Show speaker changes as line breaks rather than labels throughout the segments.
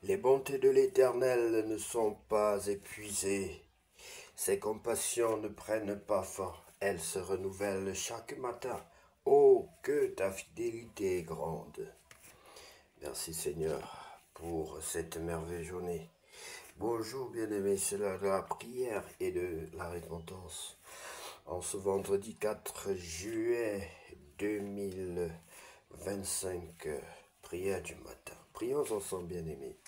Les bontés de l'Éternel ne sont pas épuisées. Ses compassions ne prennent pas fin. Elles se renouvellent chaque matin. Oh, que ta fidélité est grande. Merci Seigneur pour cette merveilleuse journée. Bonjour bien-aimés, c'est l'heure de la prière et de la repentance. En ce vendredi 4 juillet 2025, prière du matin. Prions ensemble bien-aimés.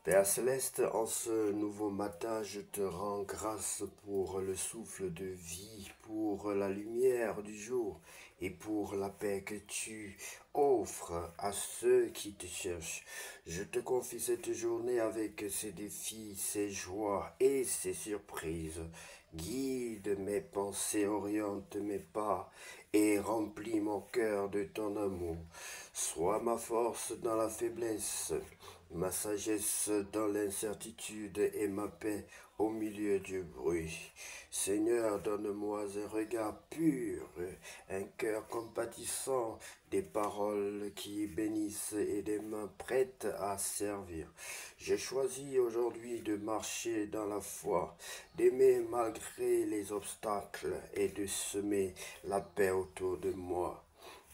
Père Céleste, en ce nouveau matin, je te rends grâce pour le souffle de vie, pour la lumière du jour et pour la paix que tu offres à ceux qui te cherchent. Je te confie cette journée avec ses défis, ses joies et ses surprises. Guide mes pensées, oriente mes pas et remplis mon cœur de ton amour. Sois ma force dans la faiblesse, ma sagesse dans l'incertitude et ma paix au milieu du bruit. Seigneur, donne-moi un regard pur, un cœur compatissant, des paroles qui bénissent et des mains prêtes à servir. Je choisis aujourd'hui de marcher dans la foi, d'aimer malgré les obstacles et de semer la paix autour de moi.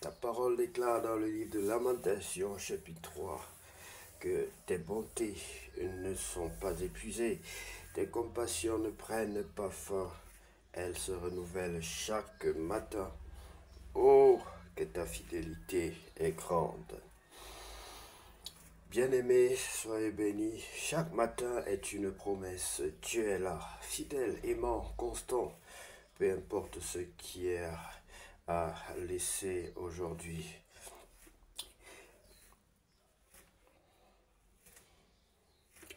Ta parole déclare dans le livre de Lamentations, chapitre 3, que tes bontés ne sont pas épuisées, tes compassions ne prennent pas fin, elles se renouvellent chaque matin. Oh, que ta fidélité est grande. Bien-aimés, soyez bénis. Chaque matin est une promesse. Dieu est là, fidèle, aimant, constant. Peu importe ce qui est à laisser aujourd'hui.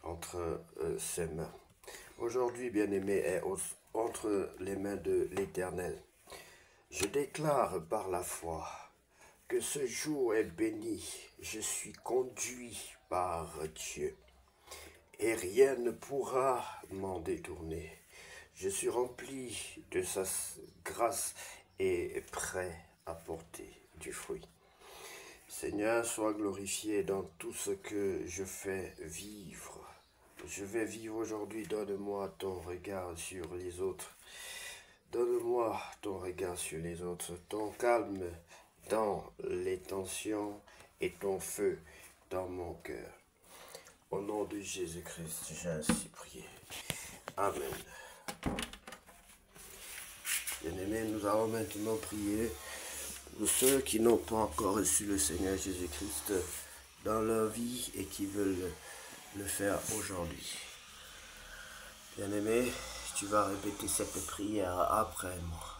Entre ses mains. Aujourd'hui, bien-aimé, est entre les mains de l'Éternel. Je déclare par la foi que ce jour est béni. Je suis conduit par Dieu et rien ne pourra m'en détourner. Je suis rempli de sa grâce et prêt à porter du fruit. Seigneur, sois glorifié dans tout ce que je fais vivre. Je vais vivre aujourd'hui, donne-moi ton regard sur les autres. Donne-moi ton regard sur les autres, ton calme dans les tensions et ton feu dans mon cœur. Au nom de Jésus-Christ, j'ai ainsi prié. Amen. Bien-aimés, nous allons maintenant prier pour ceux qui n'ont pas encore reçu le Seigneur Jésus-Christ dans leur vie et qui veulent le faire aujourd'hui. Bien-aimé, tu vas répéter cette prière après moi.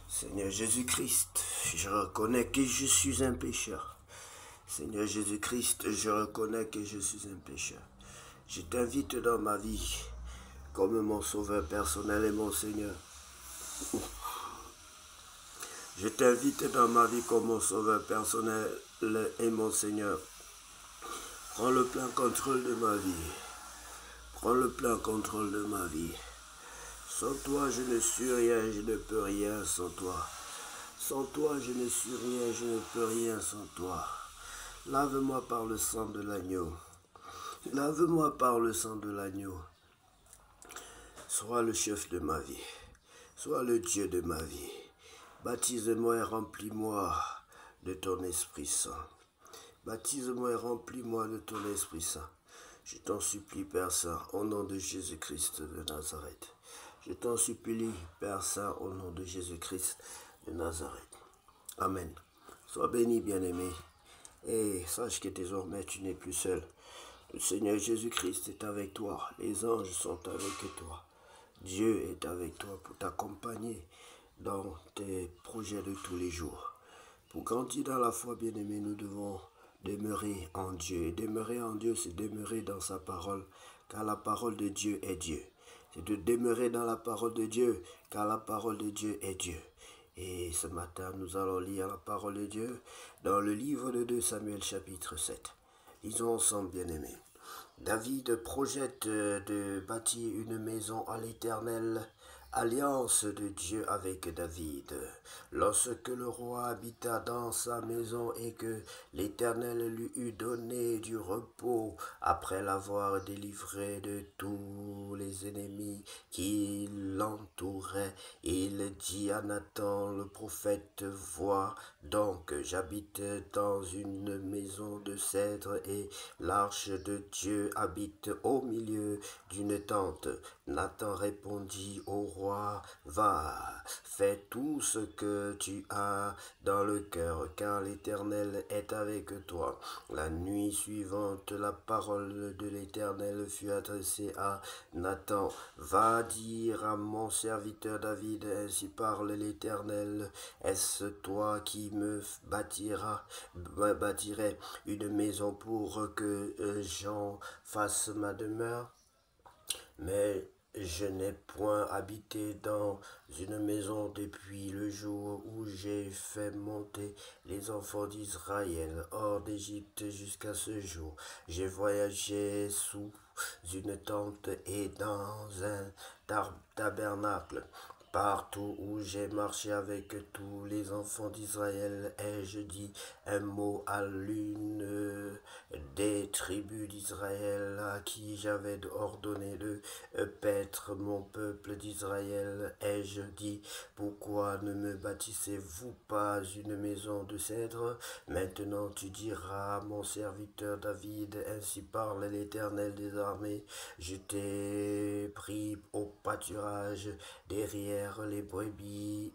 Seigneur Jésus-Christ, je reconnais que je suis un pécheur. Seigneur Jésus-Christ, je reconnais que je suis un pécheur. Je t'invite dans ma vie comme mon sauveur personnel et mon Seigneur. Je t'invite dans ma vie comme mon sauveur personnel et mon Seigneur. Prends le plein contrôle de ma vie. Prends le plein contrôle de ma vie. Sans toi, je ne suis rien, je ne peux rien sans toi. Sans toi, je ne suis rien, je ne peux rien sans toi. Lave-moi par le sang de l'agneau. Lave-moi par le sang de l'agneau. Sois le chef de ma vie. Sois le Dieu de ma vie. Baptise-moi et remplis-moi de ton Esprit Saint. Baptise-moi et remplis-moi de ton Esprit Saint. Je t'en supplie, Père Saint, au nom de Jésus-Christ de Nazareth. Je t'en supplie, Père Saint, au nom de Jésus-Christ de Nazareth. Amen. Sois béni, bien-aimé, et sache que désormais tu n'es plus seul. Le Seigneur Jésus-Christ est avec toi. Les anges sont avec toi. Dieu est avec toi pour t'accompagner dans tes projets de tous les jours. Pour grandir dans la foi, bien-aimé, nous devons demeurer en Dieu. Et demeurer en Dieu, c'est demeurer dans sa parole, car la parole de Dieu est Dieu. C'est de demeurer dans la parole de Dieu, car la parole de Dieu est Dieu. Et ce matin, nous allons lire la parole de Dieu dans le livre de 2 Samuel chapitre 7. Lisons ensemble, bien-aimés. David projette de bâtir une maison à l'Éternel Alliance de Dieu avec David. Lorsque le roi habita dans sa maison et que l'Éternel lui eut donné du repos après l'avoir délivré de tous les ennemis qui l'entouraient, il dit à Nathan le prophète, vois donc, j'habite dans une maison de cèdre et l'arche de Dieu habite au milieu d'une tente. Nathan répondit au roi, va, fais tout ce que tu as dans le cœur, car l'Éternel est avec toi. La nuit suivante, la parole de l'Éternel fut adressée à Nathan. Va dire à mon serviteur David, ainsi parle l'Éternel, est-ce toi qui me bâtirais une maison pour que j'en fasse ma demeure? Mais je n'ai point habité dans une maison depuis le jour où j'ai fait monter les enfants d'Israël hors d'Égypte jusqu'à ce jour. J'ai voyagé sous une tente et dans un tabernacle. Partout où j'ai marché avec tous les enfants d'Israël, ai-je dit un mot à l'une des tribus d'Israël à qui j'avais ordonné de paître mon peuple d'Israël, ai-je dit, pourquoi ne me bâtissez-vous pas une maison de cèdre? Maintenant tu diras à mon serviteur David, ainsi parle l'Éternel des armées, je t'ai pris au pâturage derrière les brebis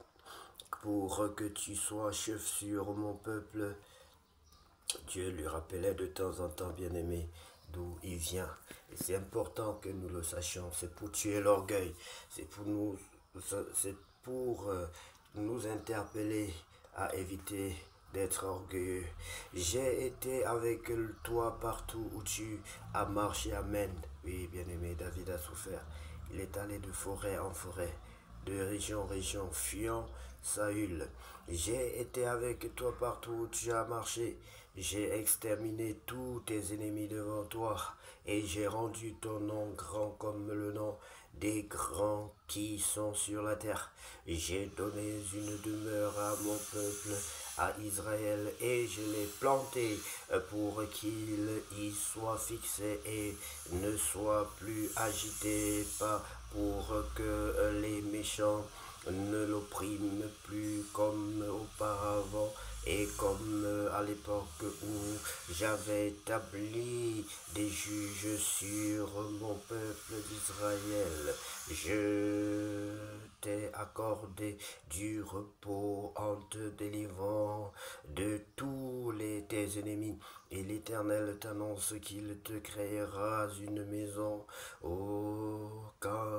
pour que tu sois chef sur mon peuple. Dieu lui rappelait de temps en temps, bien-aimé, d'où il vient. Et c'est important que nous le sachions. C'est pour tuer l'orgueil. C'est pour nous interpeller à éviter d'être orgueilleux. J'ai été avec toi partout où tu as marché. Amen. Oui, bien-aimé, David a souffert. Il est allé de forêt en forêt, de région en région, fuyant Saül. J'ai été avec toi partout où tu as marché. J'ai exterminé tous tes ennemis devant toi, et j'ai rendu ton nom grand comme le nom des grands qui sont sur la terre. J'ai donné une demeure à mon peuple, à Israël, et je l'ai planté pour qu'il y soit fixé et ne soit plus agité, pas pour que les méchants ne l'oppriment plus comme auparavant et comme à l'époque où j'avais établi des juges sur mon peuple d'Israël. Je t'ai accordé du repos en te délivrant de tous tes ennemis. Et l'Éternel t'annonce qu'il te créera une maison quand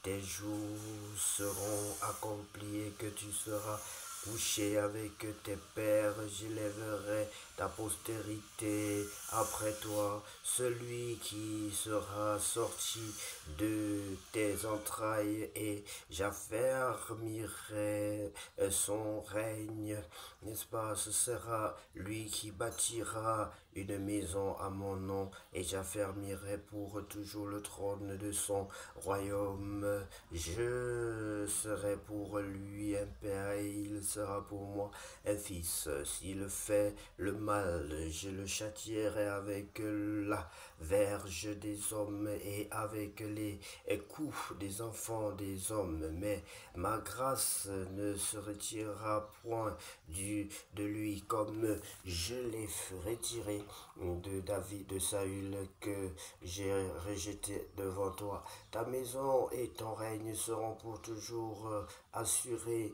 tes jours seront accomplis et que tu seras couché avec tes pères, j'élèverai ta postérité après toi, celui qui sera sorti de tes entrailles, et j'affermirai son règne, n'est-ce pas? Ce sera lui qui bâtira une maison à mon nom, et j'affermirai pour toujours le trône de son royaume. Je serai pour lui un père et il sera pour moi un fils. S'il fait le mal, je le châtierai avec la verge des hommes et avec les coups des enfants des hommes. Mais ma grâce ne se retirera point de lui, comme je l'ai retiré de David, de Saül, que j'ai rejeté devant toi. Ta maison et ton règne seront pour toujours assurés.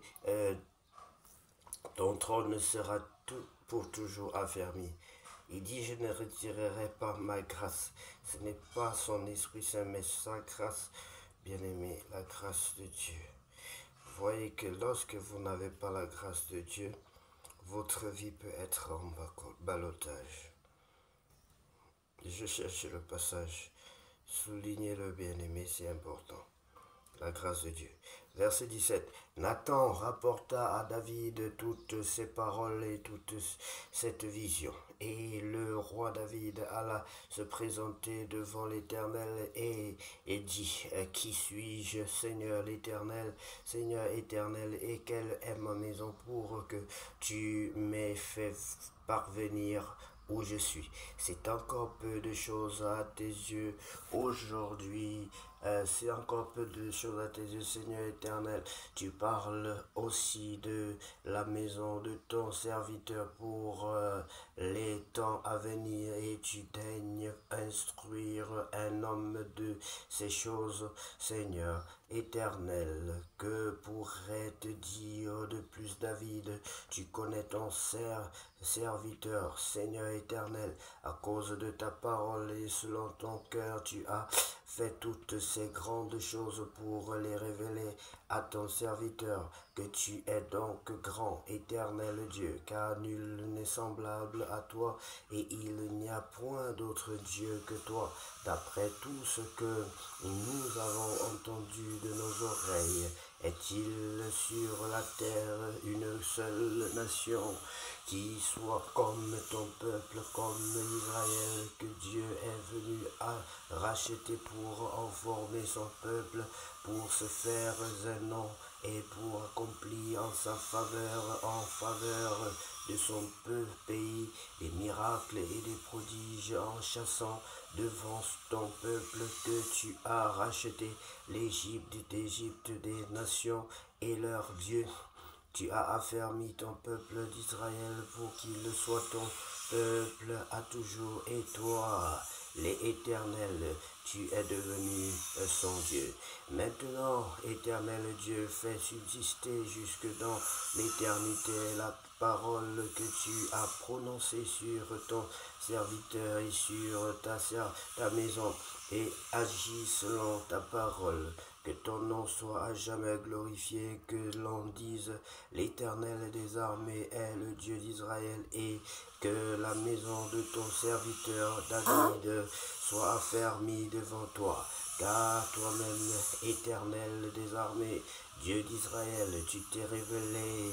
Ton trône sera pour toujours affermi. Il dit, je ne retirerai pas ma grâce. Ce n'est pas son Esprit Saint, mais sa grâce, bien-aimé, la grâce de Dieu. Vous voyez que lorsque vous n'avez pas la grâce de Dieu, votre vie peut être en ballottage. Je cherche le passage. Soulignez-le, bien-aimé, c'est important. La grâce de Dieu. Verset 17. Nathan rapporta à David toutes ces paroles et toute cette vision. Et le roi David alla se présenter devant l'Éternel et dit, qui suis-je, Seigneur l'Éternel, Seigneur éternel, et quelle est ma maison pour que tu m'aies fait parvenir où je suis. C'est encore peu de choses à tes yeux aujourd'hui. C'est encore peu de choses à tes yeux, Seigneur éternel. Tu parles aussi de la maison de ton serviteur pour les temps à venir et tu daignes instruire un homme de ces choses, Seigneur éternel. Que pourrait te dire de plus, David? Tu connais ton serviteur, Seigneur éternel, à cause de ta parole et selon ton cœur, tu as fait toutes ces grandes choses pour les révéler à ton serviteur, que tu es donc grand, éternel Dieu, car nul n'est semblable à toi, et il n'y a point d'autre Dieu que toi. D'après tout ce que nous avons entendu de nos oreilles, est-il sur la terre une seule nation qui soit comme ton peuple, comme Israël, que Dieu est venu à racheter pour en former son peuple, pour se faire un nom et pour accomplir en sa faveur, en faveur de son pays, des miracles et des prodiges en chassant devant ton peuple que tu as racheté l'Égypte d'Égypte des nations et leur Dieu. Tu as affermi ton peuple d'Israël pour qu'il soit ton peuple à toujours. Et toi, l'Éternel, tu es devenu son Dieu. Maintenant, Éternel Dieu, fais subsister jusque dans l'éternité la parole que tu as prononcée sur ton serviteur et sur ta maison, et agis selon ta parole. Que ton nom soit à jamais glorifié, que l'on dise l'Éternel des armées est le Dieu d'Israël, et que la maison de ton serviteur David soit affermie devant toi. Car toi-même, Éternel des armées, Dieu d'Israël, tu t'es révélé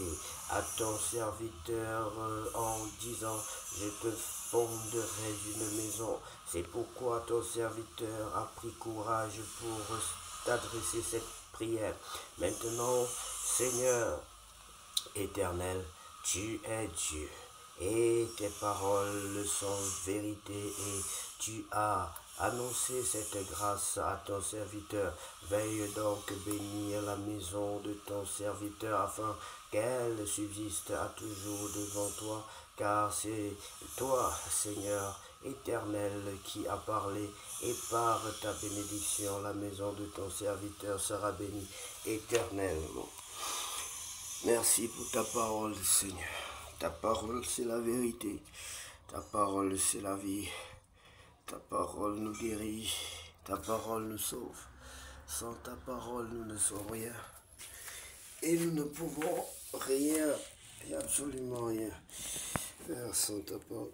à ton serviteur en disant, je te fonderai une maison. C'est pourquoi ton serviteur a pris courage pour t'adresser cette prière. Maintenant, Seigneur éternel, tu es Dieu, et tes paroles sont vérité, et tu as annoncé cette grâce à ton serviteur. Veille donc bénir la maison de ton serviteur, afin qu'elle subsiste à toujours devant toi, car c'est toi, Seigneur éternel, qui a parlé, et par ta bénédiction, la maison de ton serviteur sera bénie éternellement. Merci pour ta parole, Seigneur. Ta parole, c'est la vérité. Ta parole, c'est la vie. Ta parole nous guérit. Ta parole nous sauve. Sans ta parole, nous ne sommes rien. Et nous ne pouvons rien, et absolument rien, faire sans ta parole,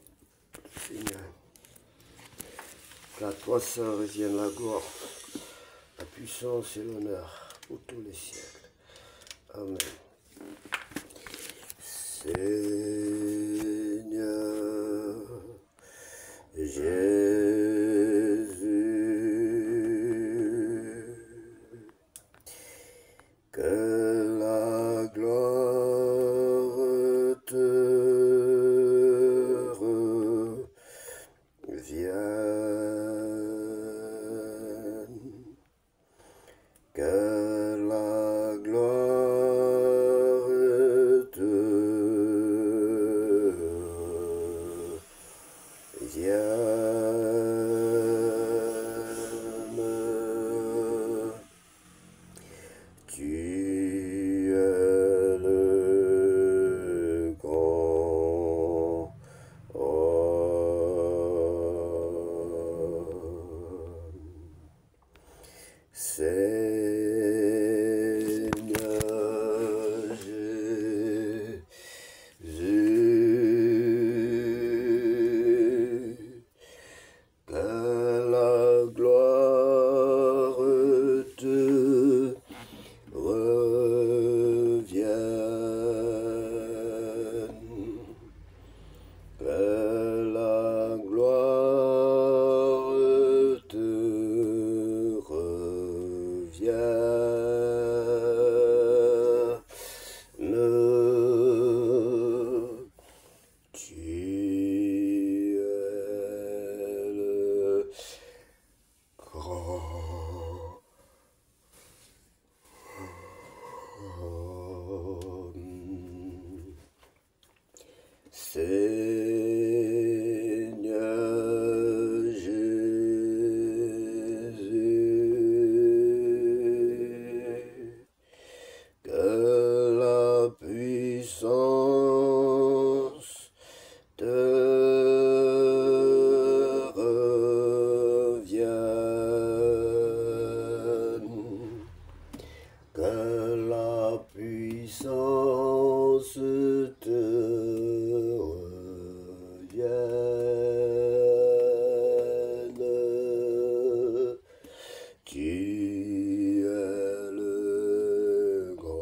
Seigneur. Qu'à toi seul revienne la gloire, la puissance et l'honneur pour tous les siècles. Amen. Seigneur Jésus, que la gloire te revienne, que la gloire te Tu es le grand.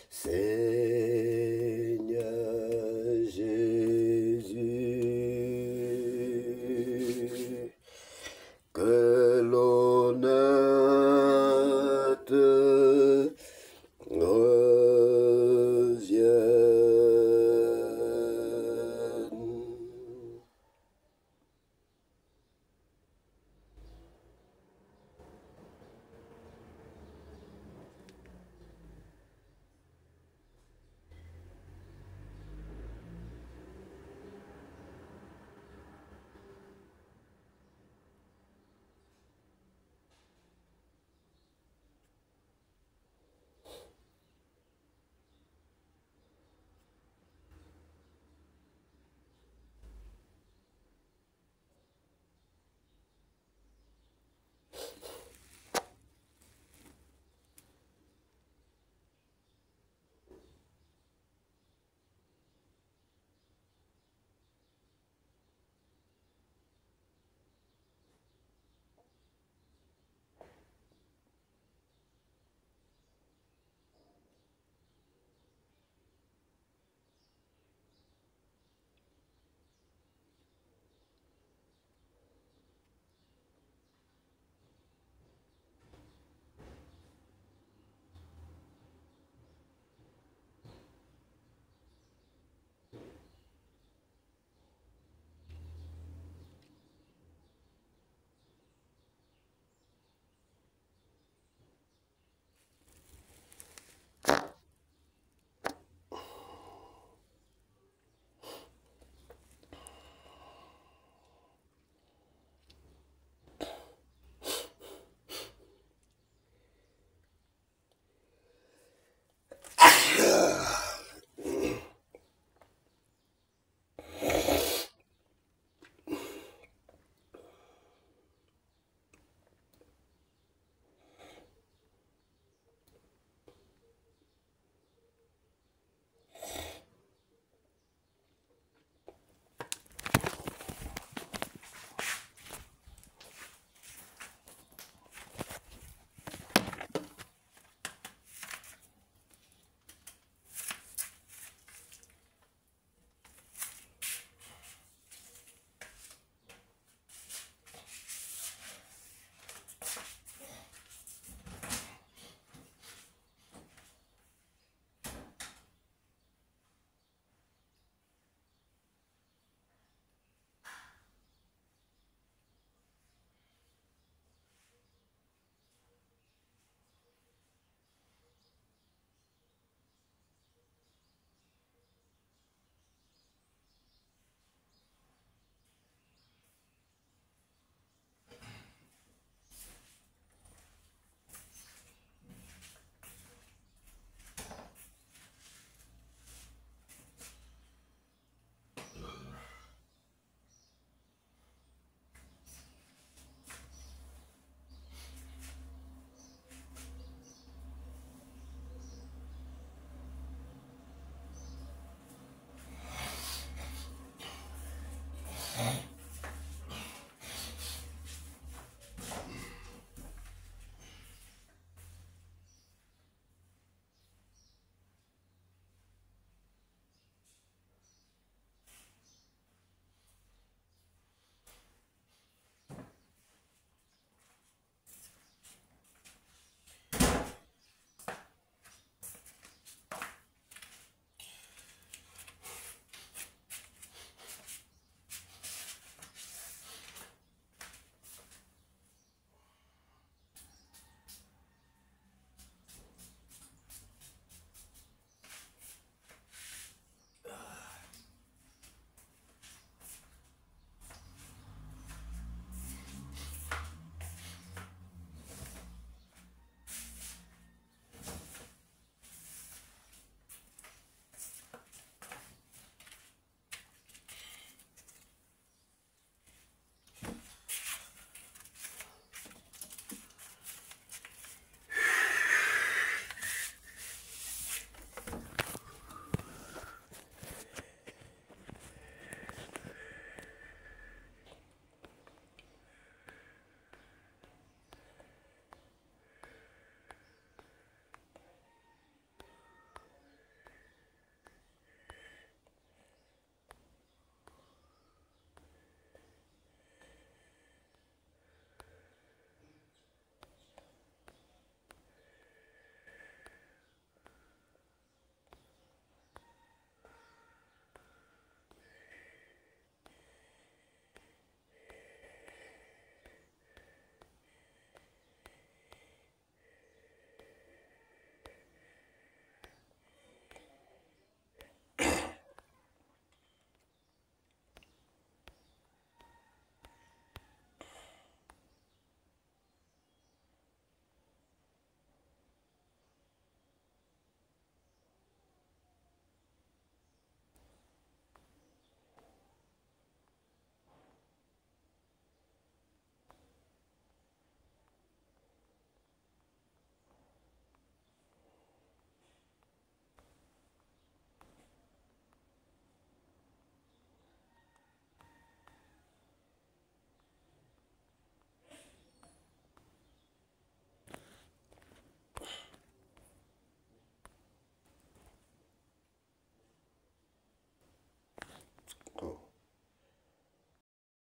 C'est